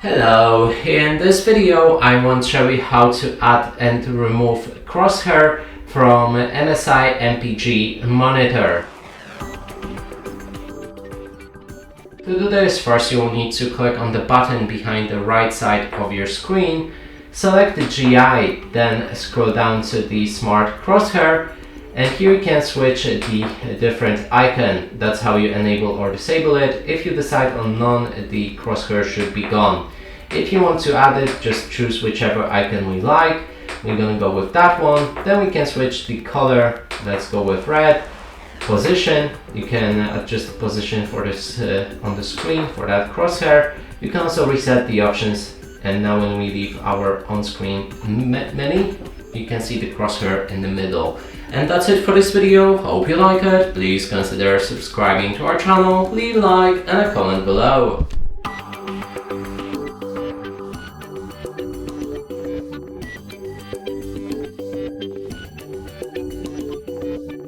Hello, in this video I want to show you how to add and remove Crosshair from MSI MPG monitor. To do this, first you will need to click on the button behind the right side of your screen, select the GI, then scroll down to the Smart Crosshair, and here you can switch the different icon. That's how you enable or disable it. If you decide on none, the crosshair should be gone. If you want to add it, just choose whichever icon we like. We're gonna go with that one. Then we can switch the color. Let's go with red. Position, you can adjust the position for this on the screen for that crosshair. You can also reset the options, and now when we leave our on-screen menu, you can see the crosshair in the middle. And that's it for this video. Hope you like it. Please consider subscribing to our channel, leave a like and a comment below.